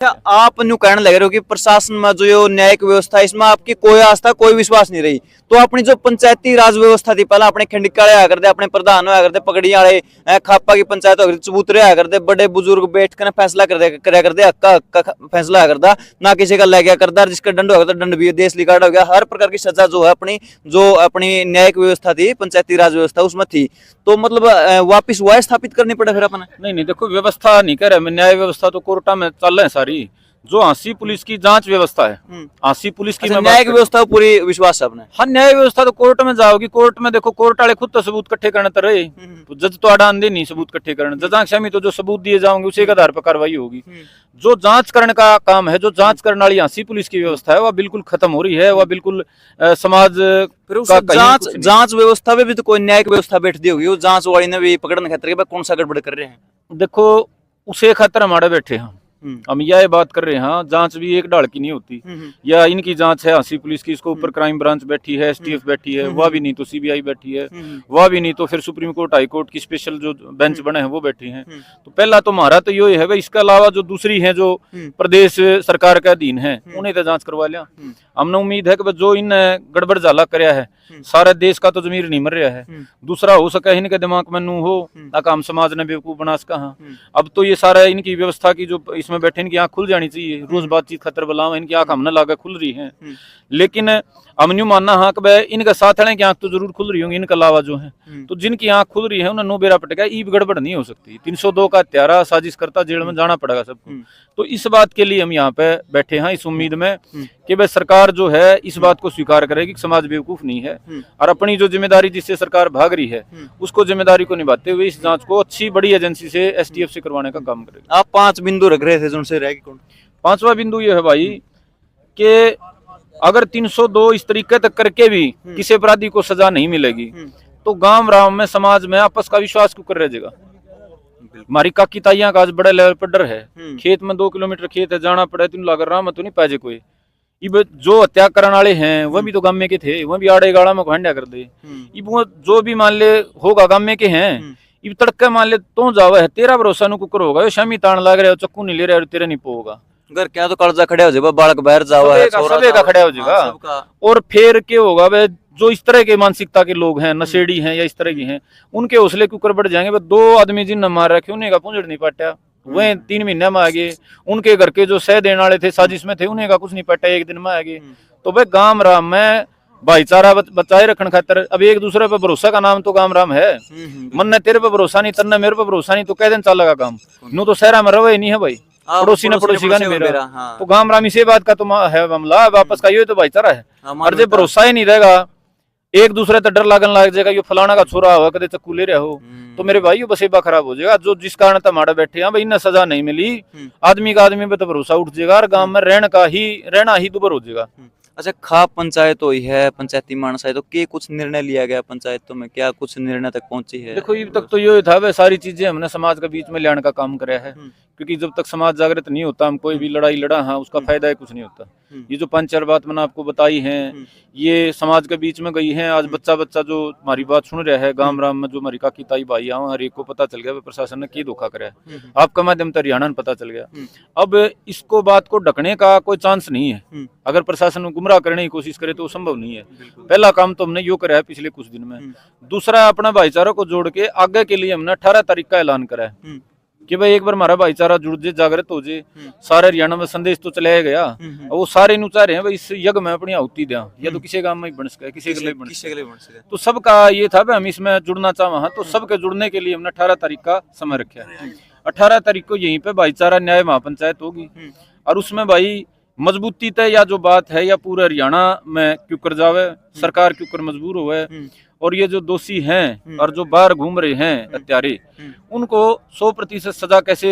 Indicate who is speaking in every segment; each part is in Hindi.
Speaker 1: आप न्यू कहने लग रहे हो कि प्रशासन में जो ये न्यायिक व्यवस्था है इसमें आपकी कोई आस्था कोई विश्वास नहीं रही, तो अपनी जो पंचायती राज व्यवस्था थी पहले अपने खंडिकाले आया करते, अपने प्रधान होया करते, पगड़ी वाले खापा की पंचायत हो चबूतरे आया करते, बड़े बुजुर्ग बैठ कर फैसला करया करते, हक्का हक्का फैसला आया करता, ना किसी का लग गया करता, जिसका दंड हो गया दंड भी देश लिकाट हो गया, हर प्रकार की सजा जो है अपनी जो अपनी न्यायिक व्यवस्था थी पंचायती राज व्यवस्था उसमें थी, तो मतलब वापिस वह स्थापित करनी पड़े फिर अपने।
Speaker 2: नहीं देखो, व्यवस्था नहीं कह रहे मैं, न्याय व्यवस्था तो कोर्टा में चल रहे हैं सारी। जो हाँसी पुलिस की जांच व्यवस्था है, हाँसी पुलिस की
Speaker 1: न्यायिक व्यवस्था पूरी विश्वास है अपने।
Speaker 2: हाँ, न्याय व्यवस्था तो कोर्ट में जाओगी, कोर्ट में देखो कोर्ट वाले खुद तो सबूत इकट्ठे करने तो रहे, तो जज तो अड़ान दे नहीं सबूत इकट्ठे करने, जजाक्षमी तो जो सबूत दिए जाओगे उसी के आधार पर कार्रवाई होगी। जो जांच करने का काम है, जो जांच करने वाली हाँसी पुलिस की व्यवस्था है वह बिल्कुल खत्म हो रही है, वह बिल्कुल समाज
Speaker 1: जांच व्यवस्था में भी तो कोई न्यायिक व्यवस्था बैठती होगी, वो जांच वाली ने भी पकड़ने खातिर के कौन सा गड़बड़ कर रहे हैं।
Speaker 2: देखो उसे खातर हमारे बैठे हम यह बात कर रहे हैं, जांच भी एक डाल की नहीं होती, या इनकी जांच है हाँसी पुलिस की, इसको ऊपर क्राइम ब्रांच बैठी है, एसटीएफ बैठी है, वह भी नहीं तो सीबीआई बैठी है, वह भी नहीं तो फिर सुप्रीम कोर्ट हाई कोर्ट की स्पेशल जो बेंच बने हैं वो बैठी हैं। तो पहला तो हमारा तो ये है भाई, इसके अलावा जो दूसरी है जो प्रदेश सरकार के अधीन है उन्हें तो जांच करवा लिया। हमने उम्मीद है कि जो इन गड़बड़ झाला कराया है सारे देश का तो जमीर नहीं मर रहा है, दूसरा हो सका इनके दिमाग में नू हो ताकि हम समाज ने बेवकूफ बना सका। अब तो ये सारा इनकी व्यवस्था की जो इसमें बैठे इनकी आंख खुल जानी चाहिए, रोज बातचीत खतर बलाव इनकी आंख हमने लागा खुल रही है, लेकिन हम न्यू मानना हाँ कि इनका साथ है कि आंख तो जरूर खुल रही होंगी, इनके अलावा जो है तो जिनकी आंख खुल रही है उन्हें नो बेरा पटेगा, ईब गड़बड़ नहीं हो सकती। 302 का हत्यारा साजिश करता जेल में जाना पड़ेगा सबको। तो इस बात के लिए हम यहाँ पे बैठे हैं, इस उम्मीद में कि भाई सरकार जो है इस बात को स्वीकार करेगी कि समाज बेवकूफ नहीं है, और अपनी जो जिम्मेदारी जिससे सरकार भाग रही है उसको जिम्मेदारी को निभाते हुए इस जांच को अच्छी बड़ी एजेंसी से एसटीएफ से करवाने का काम करेगी।
Speaker 1: आप 5 बिंदु रख रहे थे जिनसे रहेगी कौन?
Speaker 2: 5वां बिंदु ये है भाई कि अगर 302 इस तरीके तक करके भी किसी अपराधी को सजा नहीं मिलेगी तो गांव राम में समाज में आपस का विश्वास क्यों कर रह जाएगा। हमारी काकी ताइयां का आज बड़े लेवल पर डर है, खेत में 2 किलोमीटर खेत है, जाना पड़े तीन लागर राम तो नहीं पाजे कोई। इब जो हत्या करने वाले हैं वह भी तो गामे के थे, वह भी आड़े गाड़ा में हंडिया कर दे। इब वो जो भी मान ले होगा गामे के हैं, इब तड़के मान ले तो जावा है, तेरा भरोसा नु कुकर होगा, शामी तान लग रहा है, चक्कू नहीं ले रहा है, तेरे नहीं पोगा
Speaker 1: घर क्या तो कर्जा खड़े हो जाएगा, बालक बाहर जावा है,
Speaker 2: सबे का खड़ा हो जाएगा। और फिर क्या होगा भाई, जो इस तरह के मानसिकता के लोग हैं, नशेड़ी हैं या इस तरह की हैं, उनके हौसले क्यों कर बढ़ जाएंगे। 2 आदमी जिन मार रखे उन्हें का पूंजड़ नहीं पाटा, वह 3 महीने में आ गए, उनके घर के जो सह देने वाले थे साजिश में थे उन्हें का कुछ नहीं पाटा, 1 दिन में आ गए। तो भाई गांव राम में भाईचारा बचाए रखने खातर अब एक दूसरे पर भरोसा का नाम तो गांव राम है। मन ने तेरे पर भरोसा नहीं, तन्ने मेरे पर भरोसा नहीं, तो कह दिन चलेगा काम नू, तो शहरा में रवे नहीं है भाई, पड़ोसी ने पड़ोसी का नहीं मेरा। तो गांव राम इसी बात का तो है मामला, वापस का ये तो भाईचारा है। और जब भरोसा ही नहीं रहेगा, एक दूसरे तो डर लागन लग जाएगा, ये फलाना का छोरा हो कदे चक्कू ले रहे हो, तो मेरे भाई बसेबा खराब हो जाएगा। जो जिस कारण तमाड़ा बैठे हैं भाई इन्हें सजा नहीं मिली, आदमी का आदमी पे तो भरोसा उठ जाएगा और गांव में रहना ही दुबर हो जाएगा।
Speaker 1: अच्छा, खाप पंचायत हुई है, पंचायती मानस है, तो क्या कुछ निर्णय लिया गया पंचायतों में, क्या कुछ निर्णय तक पहुंची है?
Speaker 2: देखो अब तक तो ये था भाई, सारी चीजें हमने समाज के बीच में लाने का काम कराया है, क्योंकि जब तक समाज जागृत नहीं होता हम कोई भी लड़ाई लड़ा हाँ उसका फायदा है कुछ नहीं होता। ये जो 5-4 बात मैंने आपको बताई हैं ये समाज के बीच में गई हैं। आज बच्चा जो हमारी बात सुन रहा है गांव राम में, जो हमारी काकी ताई भाई आओ, हर एक को पता चल गया प्रशासन ने की धोखा कराया, आपका माध्यम तो हरियाणा में पता चल गया। अब इसको बात को ढकने का कोई चांस नहीं है, अगर प्रशासन गुमराह करने की कोशिश करे तो संभव नहीं है। पहला काम तो हमने यो करा है पिछले कुछ दिन में। दूसरा, अपना भाईचारा को जोड़ के आगे के लिए हमने 18 तारीख का ऐलान करा है कि भाई एक बार हमारा भाईचारा जुड़ जाए, जागृत हो जाए, सारे हरियाणा में संदेश तो चलाया गया। वो सारे नु चाह रहे हैं भाई इस यज्ञ में अपनी आहुति दें, या तो किसी गांव में बन सके, किसी के लिए बन सके। तो सबका ये था भाई हम इसमें जुड़ना चाहे, तो सबके जुड़ने के लिए हमने 18 तारीख का समय रखा है। 18 तारीख को यहीं पे भाईचारा न्याय महापंचायत होगी, और उसमें भाई मजबूती तय या जो बात है या पूरे हरियाणा में क्यों कर जावे, सरकार क्यों कर मजबूर हुए, और ये जो दोषी हैं और जो बाहर घूम रहे हैं हत्यारे, उनको 100% सजा कैसे,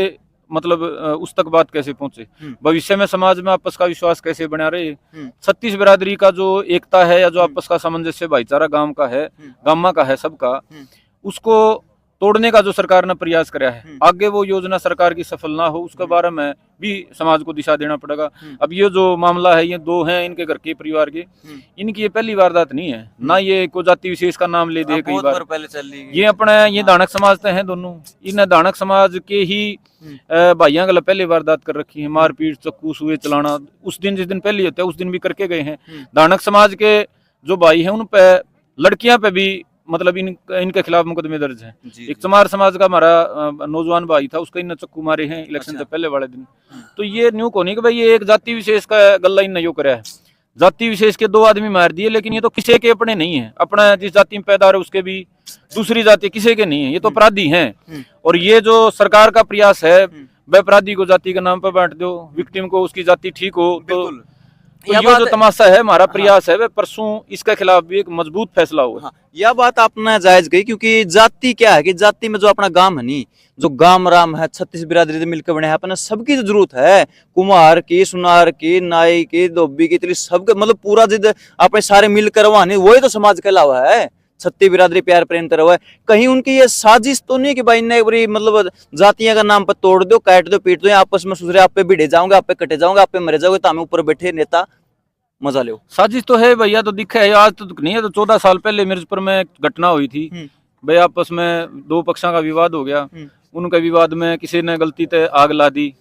Speaker 2: मतलब उस तक बात कैसे पहुंचे, भविष्य में समाज में आपस का विश्वास कैसे बना रहे। 36 बिरादरी का जो एकता है या जो आपस का सामंजस्य भाईचारा गांव का है, गामा का है सबका, उसको तोड़ने का जो सरकार ने प्रयास करा है, आगे वो योजना सरकार की सफल ना हो उसके बारे में भी समाज को दिशा देना पड़ेगा। अब ये जो मामला है, ये दो हैं इनके घर के परिवार के, इनकी ये पहली वारदात नहीं है ना, ये को जाति विशेष का नाम ले दे कई बार
Speaker 1: पहले चल रही
Speaker 2: ये अपने ये दानक समाज तो हैं दोनों, इन दानक समाज के ही भाइयों गला पहले वारदात कर रखी है, मारपीट चक्कू सुए चलाना, उस दिन जिस दिन पहले होता है उस दिन भी करके गए हैं। दानक समाज के जो भाई हैं उन पे, लड़कियां पे भी मतलब इनके खिलाफ मुकदमे दर्ज हैं। एक चमार समाज का हमारा नौजवान भाई था, उसका इन चक्कू मारे हैं इलेक्शन से पहले वाले दिन। तो ये न्यू को नहीं कि भाई ये एक जाति विशेष का गल्ला इन यो करा है, जाति विशेष के 2 आदमी मार दिए, लेकिन ये तो किसी के अपने नहीं है, अपना जिस जाति में पैदा है उसके भी, दूसरी जाति किसी के नहीं है, ये तो अपराधी हैं। और ये जो सरकार का प्रयास है वह अपराधी को जाति के नाम पर बांट दो, विक्टिम को उसकी जाति ठीक हो, तो ये जो तमाशा है हमारा प्रयास है वह परसों इसके खिलाफ भी एक मजबूत फैसला होगा।
Speaker 1: हाँ, यह बात आपने जायज गई, क्योंकि जाति क्या है कि जाति में जो अपना गांव है नहीं, जो गांव राम है, 36 बिरादरी मिलकर बने हैं, अपने सबकी तो जरूरत है, कुम्हार की, सुनार की, नाई की, धोबी की, सबके मतलब पूरा जिद अपने सारे मिलकर वहां, वही तो समाज कहलावा है। 36 बिरादरी प्यार प्रेम तरह हुआ है। कहीं उनकी ये साजिश तो नहीं कि भाई ने मतलब जातियों का नाम पर तोड़ दो, काट दो, पीट दो, आपस में सुधरे, आप पे भिड़े जाओगे, आप पे कटे जाओगे, आप पे मरे जाओगे, तो हमें ऊपर बैठे नेता मजा लो।
Speaker 2: साजिश तो है भैया, तो दिखा है, आज तो नहीं है, तो 14 साल पहले मिर्जपुर में घटना हुई थी भाई, आपस में 2 पक्षों का विवाद हो गया, उनके विवाद में किसी ने गलती से आग ला दी,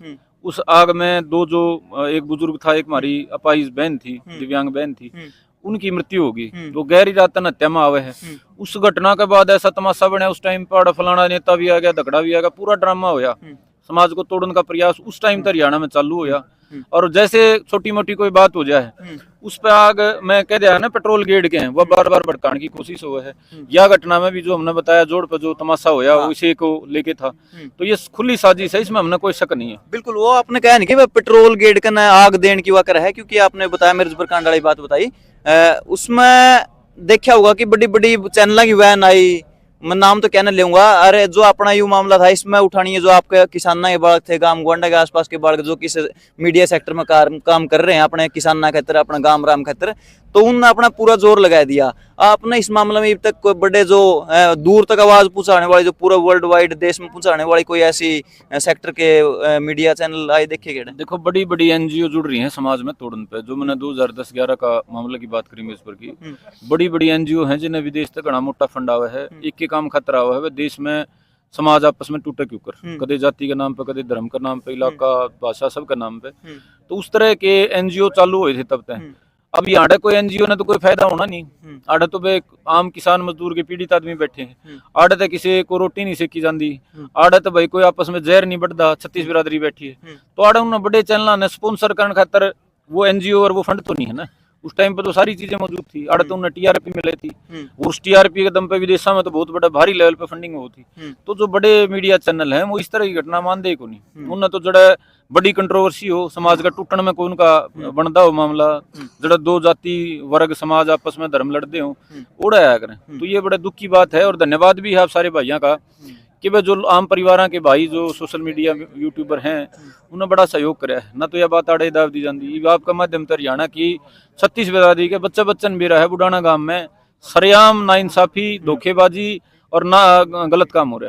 Speaker 2: उस आग में 2 जो एक बुजुर्ग था, एक हमारी अपाहिज बहन थी, दिव्यांग बहन थी, उनकी मृत्यु होगी, जो गहरी रात हत्या में आवे है। उस घटना के बाद ऐसा तमाशा बना, उस टाइम पर फलाना नेता भी आ गया, धकड़ा भी आ गया, पूरा ड्रामा होया, समाज को तोड़ने का प्रयास उस टाइम तक हरियाणा में चालू होया। और जैसे छोटी मोटी कोई बात हो जाए उस पर आग मैं कह दिया ना, पेट्रोल गेड़ के हैं वो बार बार भड़काने की कोशिश हुआ है। यह घटना में भी जो हमने बताया जोड़ पर जो तमाशा होया वो इसी को लेके था, तो ये खुली साजिश है, इसमें हमने कोई शक नहीं है।
Speaker 1: बिल्कुल, वो आपने कहा नहीं कि पेट्रोल गेड़ का ना आग देने की वाकर है, क्योंकि आपने बताया मिर्जपुर कांड वाली बात बताई, उसमें देखा होगा कि बड़ी बड़ी चैनल की वैन आई, मैं नाम तो कहने लूंगा, अरे जो अपना यू मामला था इसमें उठानी है, जो आपके किसाना के बालक थे, गांव गोंडा के आसपास के बालक जो किस मीडिया सेक्टर में काम कर रहे हैं अपने किसाना खातर, अपना गांव राम खातर, तो उनने अपना पूरा जोर लगा दिया। आपने इस मामले में अब तक कोई बड़े जो दूर तक आवाज पहुंचाने वाली, जो पूरा वर्ल्ड वाइड देश में पहुंचाने वाली कोई ऐसी सेक्टर के मीडिया चैनल आए देखे गए? देखो,
Speaker 2: बड़ी बड़ी एनजीओ जुड़ रही हैं समाज में तोड़ने पे, जो मैंने 2010-11 का मामले की बात करी मिर्जपुर की, बड़ी बड़ी एनजीओ हैं जिन्हें विदेश तक बड़ा मोटा फंड आवा है, एक के काम खतरा हुआ है, देश में समाज आपस में टूटे क्यों कर, कदे जाति के नाम पे, कदे धर्म के नाम पे, इलाका भाषा सब के नाम पे, तो उस तरह के एनजीओ चालू हुए थे तब तक। अब यहाँ कोई एनजीओ ने तो कोई फायदा होना नहीं, आड़े तो बे आम किसान मजदूर के पीड़ित आदमी बैठे हैं, आड़े तो किसी को रोटी नहीं सेकी जाती, आड़े तो भाई कोई आपस में जहर नहीं बढ़ता, 36 बिरादरी बैठी है, तो आड़े उन्होंने बड़े चैनल ने स्पॉन्सर करने खातर वो एनजीओ और वो फंड तो नहीं है ना, उस टाइम पे तो सारी चीजें मौजूद थी, आड़े तो उन्हें टीआरपी मिली थी, उस टीआरपी के दम पे विदेशों में तो बहुत बड़ा भारी लेवल पे फंडिंग होती, तो जो बड़े मीडिया चैनल हैं वो इस तरह की घटना मानते को नहीं, उन्हें तो जड़ा बड़ी कंट्रोवर्सी हो, समाज का टूटने में कोई उनका बनता हो मामला, जड़ा 2 जाति वर्ग समाज आपस में धर्म लड़ते हो उड़ाया करें, तो ये बड़ा दुख की बात है। और धन्यवाद भी है आप सारे भाइयों का कि भाई जो आम परिवार के भाई जो सोशल मीडिया यूट्यूबर हैं उन्हें बड़ा सहयोग कराया है, ना तो यह बात आड़े दाव दी जाती। आपका माध्यम तो हरियाणा की 36 बिरादरी के बच्चन भी रहा है बुढ़ाना गांव में सरेआम नाइंसाफी, धोखेबाजी और ना गलत काम हो रहा है।